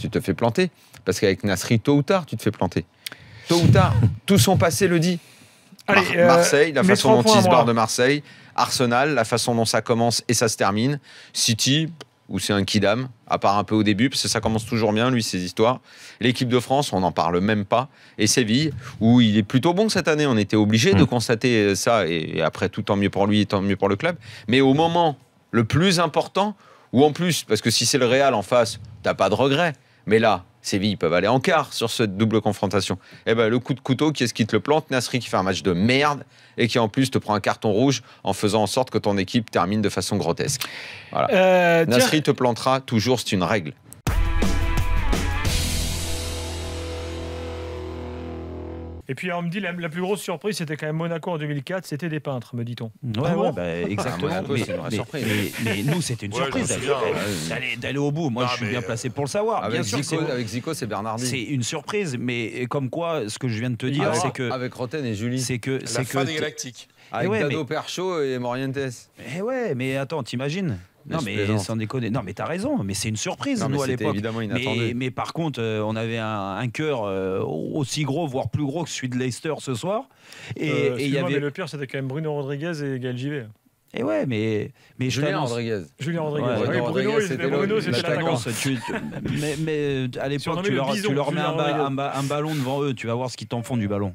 tu te fais planter. Parce qu'avec Nasri, tôt ou tard, tu te fais planter. Tôt ou tard, tout son passé le dit. Allez, Marseille, la mes façon 3 dont points, il se moi. barre de Marseille. Arsenal, la façon dont ça commence et ça se termine. City, où c'est un kidam, à part un peu au début, parce que ça commence toujours bien, lui, ses histoires. L'équipe de France, on n'en parle même pas. Et Séville, où il est plutôt bon cette année. On était obligé de constater ça. Et après, tout tant mieux pour lui, tant mieux pour le club. Mais au moment le plus important, ou en plus, parce que si c'est le Real en face, t'as pas de regret. Mais là, Séville, ils peuvent aller en quart sur cette double confrontation. Et ben, le coup de couteau, qui est-ce qui te le plante? Nasri qui fait un match de merde et qui en plus te prend un carton rouge en faisant en sorte que ton équipe termine de façon grotesque. Voilà. Nasri te plantera toujours, c'est une règle. Et puis on me dit la plus grosse surprise, c'était quand même Monaco en 2004, c'était des peintres, me dit-on. Exactement. Monaco, c'est une vraie surprise. Mais nous, c'était une surprise d'aller au bout. Moi, je suis bien placé pour le savoir. Avec Bien sûr, avec Zico, c'est Bernardi. c'est une surprise, mais comme quoi, ce que je viens de te dire, c'est que Avec Roten et Julie. La fin des Galactiques. Avec ouais, Dado mais- Percho et Morientes. Eh ouais, mais attends, t'imagines? Mais Non, je mais plaisante. sans déconner. Non, mais t'as raison, mais c'est une surprise, Non, mais nous, à c'était l'époque. évidemment inattendu. Mais par contre, on avait un cœur aussi gros, voire plus gros que celui de Leicester ce soir. Et il y avait. Mais le pire, c'était quand même Bruno Rodriguez et Gaël Givet. Et ouais, mais je Julien t'annonce. Rodriguez. Julien Rodriguez. Ouais, Oui, Bruno Bruno, Rodriguez, c'était Bruno, l'autre. c'était Je l'attaquant. t'annonce, mais à l'époque, Surnommé tu le leur bison, mets Julien un ballon devant eux, tu vas voir ce qu'ils t'en font du ballon.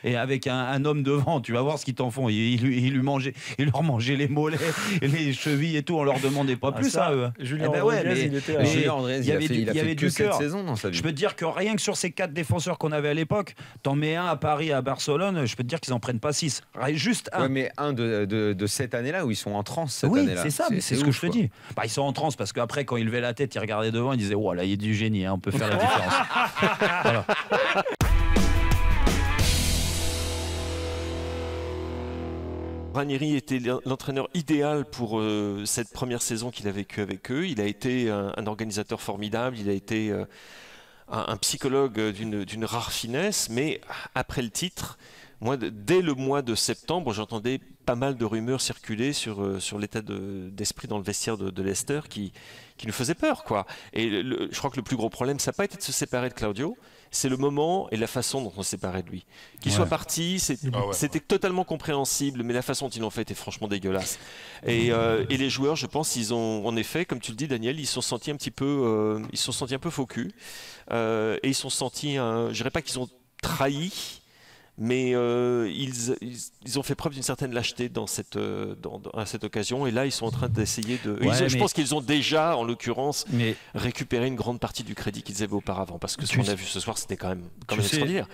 Et avec un homme devant, tu vas voir ce qu'ils t'en font. Il leur mangeait les mollets, les chevilles et tout, on leur demandait pas plus ça, à eux. Julien Eh ben ouais, Rodriguez, mais- il était à... mais- Julien Rodriguez, il y avait il a du- fait que du cette cœur. saison dans sa vie. Je peux te dire que rien que sur ces 4 défenseurs qu'on avait à l'époque, t'en mets un à Paris, à Barcelone, je peux te dire qu'ils en prennent pas 6. Juste un. Ouais, mais un de cette année-là où ils sont en transe cette Oui, année-là. c'est ça, mais c'est ce que ouf, je te quoi. dis. Bah, ils sont en transe parce qu'après, quand ils levaient la tête, ils regardaient devant, ils disaient: oh là, il y a du génie, hein, on peut faire la différence. Voilà. Ranieri était l'entraîneur idéal pour cette première saison qu'il a vécue avec eux. Il a été un organisateur formidable, il a été un psychologue d'une rare finesse, mais après le titre, moi, dès le mois de septembre, j'entendais pas mal de rumeurs circuler sur l'état d'esprit dans le vestiaire de Leicester qui nous faisait peur, quoi. Et je crois que le plus gros problème, ça n'a pas été de se séparer de Claudio, c'est le moment et la façon dont on se séparait de lui. Qu'il soit parti, c'était totalement compréhensible, mais la façon dont ils l'ont fait était franchement dégueulasse. Et les joueurs, je pense, ils ont, en effet, comme tu le dis, Daniel, ils se sont sentis un petit peu, faux cul. Et ils se sont sentis, je dirais pas qu'ils ont trahi, mais ils ont fait preuve d'une certaine lâcheté à cette occasion, et là ils sont en train d'essayer de... Je pense qu'ils ont déjà, en l'occurrence, récupéré une grande partie du crédit qu'ils avaient auparavant, parce que ce qu'on a vu ce soir, c'était quand même extraordinaire.